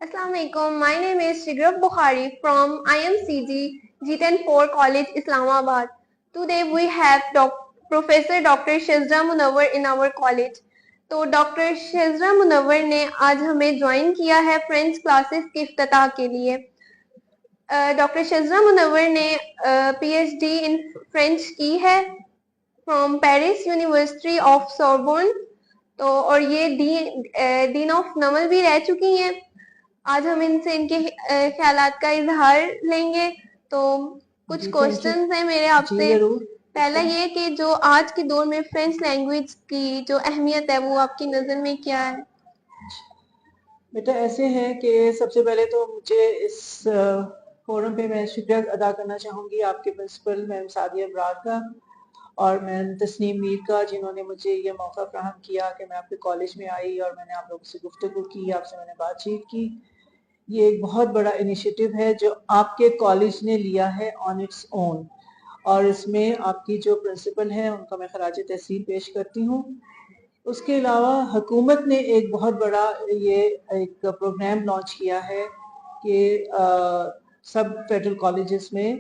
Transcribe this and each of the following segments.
Assalamu alaikum. My name is Shigraf Bukhari from IMCG G104 College, Islamabad. Today we have Professor Dr. Shazra Munawar in our college. तो doctor शेजरा मुनव्वर ने आज हमें join किया है French classes के इफ्तिताह के लिए. डॉक्टर शेजरा मुनव्वर ने पीएचडी इन फ्रेंच की है from Paris university of Sorbonne. तो और ये डीन ऑफ नमल भी रह चुकी हैं. आज हम इनसे इनके ख्यालात का इजहार लेंगे. तो कुछ क्वेश्चंस हैं मेरे आपसे. पहला ये कि जो आज के दौर में फ्रेंच लैंग्वेज की जो अहमियत है वो आपकी नज़र में क्या है? बेटा ऐसे है कि सबसे पहले तो मुझे इस फोरम पे मैं शुक्रिया अदा करना चाहूँगी आपके प्रिंसिपल मैम सादिया बरार का और मैम तस्नीम मीर का, जिन्होंने मुझे ये मौका फराहम किया कि मैं आपके कॉलेज में आई और मैंने आप लोगों से गुफ्तगू की, आपसे मैंने बातचीत की. ये एक बहुत बड़ा इनिशिएटिव है जो आपके कॉलेज ने लिया है ऑन इट्स ओन, और इसमें आपकी जो प्रिंसिपल हैं उनका मैं खराज तहसीन पेश करती हूँ. उसके अलावा हुकूमत ने एक बहुत बड़ा ये एक प्रोग्राम लॉन्च किया है कि सब फेडरल कॉलेजेस में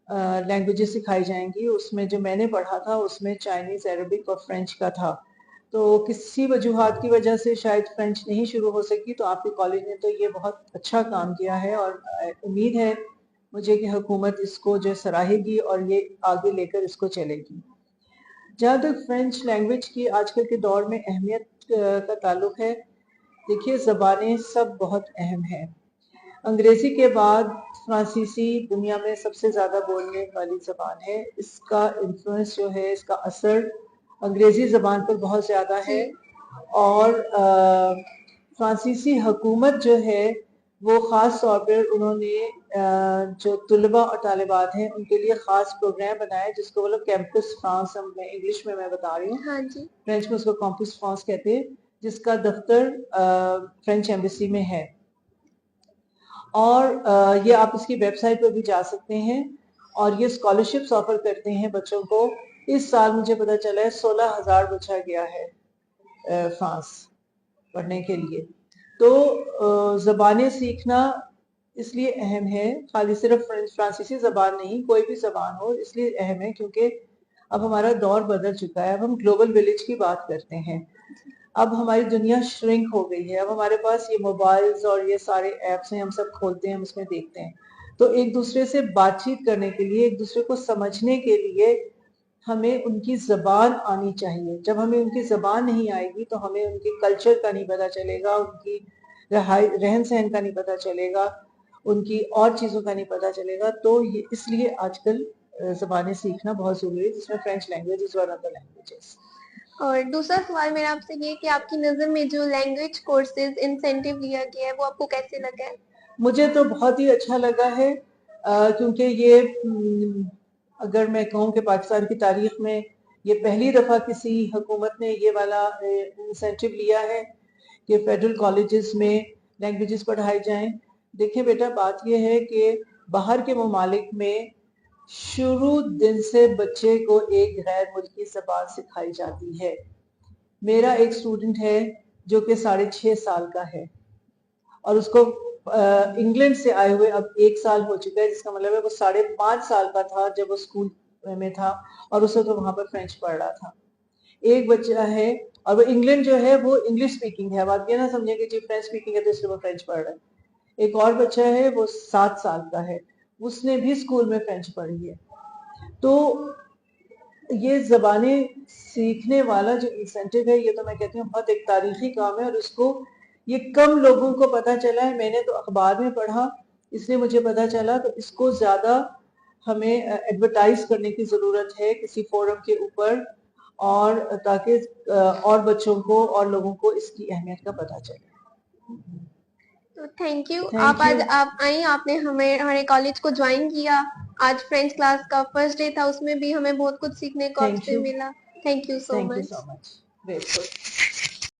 लैंग्वेजेस सिखाई जाएंगी. उसमें जो मैंने पढ़ा था उसमें चाइनीज़, अरबिक और फ्रेंच का था. तो किसी वजूहात की वजह से शायद फ्रेंच नहीं शुरू हो सकी, तो आपके कॉलेज ने तो ये बहुत अच्छा काम किया है और उम्मीद है मुझे कि हुकूमत इसको जो सराहेगी और ये आगे लेकर इसको चलेगी. जहाँ तक फ्रेंच लैंग्वेज की आजकल के दौर में अहमियत का ताल्लुक है, देखिए ज़बानें सब बहुत अहम हैं. अंग्रेज़ी के बाद फ्रांसीसी दुनिया में सबसे ज़्यादा बोलने वाली ज़बान है. इसका इन्फ्लुएंस जो है, इसका असर अंग्रेज़ी ज़बान पर बहुत ज़्यादा है. और फ्रांसीसी हुकूमत जो है वो ख़ास तौर पर उन्होंने जो तुलबा और तालिबात हैं उनके लिए ख़ास प्रोग्राम बनाया जिसको वो लोग कैंपस फ्रांस, मैं इंग्लिश में मैं बता रही हूँ, हाँ जी. फ्रेंच में उसको कैंपस फ्रांस कहते हैं, जिसका दफ्तर फ्रेंच एम्बेसी में है. और ये आप इसकी वेबसाइट पर भी जा सकते हैं और ये स्कॉलरशिप्स ऑफर करते हैं बच्चों को. इस साल मुझे पता चला है 16,000 बच्चा गया है फ्रांस पढ़ने के लिए. तो ज़बानें सीखना इसलिए अहम है, खाली सिर्फ फ्रांसीसी ज़बान नहीं, कोई भी ज़बान हो इसलिए अहम है क्योंकि अब हमारा दौर बदल चुका है. अब हम ग्लोबल विलेज की बात करते हैं. अब हमारी दुनिया श्रिंक हो गई है. अब हमारे पास ये मोबाइल्स और ये सारे ऐप्स हैं, हम सब खोलते हैं, हम उसमें देखते हैं. तो एक दूसरे से बातचीत करने के लिए, एक दूसरे को समझने के लिए हमें उनकी ज़बान आनी चाहिए. जब हमें उनकी ज़बान नहीं आएगी तो हमें उनके कल्चर का नहीं पता चलेगा, उनकी रहन सहन का नहीं पता चलेगा, उनकी और चीज़ों का नहीं पता चलेगा. तो ये इसलिए आजकल ज़बानें सीखना बहुत ज़रूरी है, जिसमें French language is one of the languages. और दूसरा सवाल मेरा आपसे ये कि आपकी नज़र में जो लैंग्वेज कोर्सेज इंसेंटिव लिया गया है वो आपको कैसे लगा है? मुझे तो बहुत ही अच्छा लगा है क्योंकि ये अगर मैं कहूँ कि पाकिस्तान की तारीख में ये पहली दफ़ा किसी हुकूमत ने ये वाला इंसेंटिव लिया है कि फेडरल कॉलेजेस में लैंग्वेजेस पढ़ाई जाएं. देखिए बेटा, बात ये है कि बाहर के ममालिक में शुरू दिन से बच्चे को एक गैर मुल्की ज़बान सिखाई जाती है. मेरा एक स्टूडेंट है जो कि 6.5 साल का है और उसको इंग्लैंड से आए हुए अब 1 साल हो चुका है, जिसका मतलब है वो 5.5 साल का था जब वो स्कूल में था और उसे तो वहां पर फ्रेंच पढ़ रहा था. एक बच्चा है और वो इंग्लैंड जो है वो इंग्लिश स्पीकिंग है. बात ये ना समझे कि जी फ्रेंच स्पीकिंग है तो इसलिए वो फ्रेंच पढ़ रहा है. एक और बच्चा है वो 7 साल का है, उसने भी स्कूल में फ्रेंच पढ़ी है. तो ये ज़बानें सीखने वाला जो इंसेंटिव है ये तो मैं कहती हूँ बहुत एक तारीखी काम है और इसको ये कम लोगों को पता चला है. मैंने तो अखबार में पढ़ा इसलिए मुझे पता चला. तो इसको ज़्यादा हमें एडवर्टाइज करने की ज़रूरत है किसी फोरम के ऊपर, और ताकि और बच्चों को और लोगों को इसकी अहमियत का पता चले. तो थैंक यू. आप आज आप आई, आपने हमारे कॉलेज को ज्वाइन किया. आज फ्रेंच क्लास का फर्स्ट डे था, उसमें भी हमें बहुत कुछ सीखने को आपसे मिला. Thank you so much. Grateful.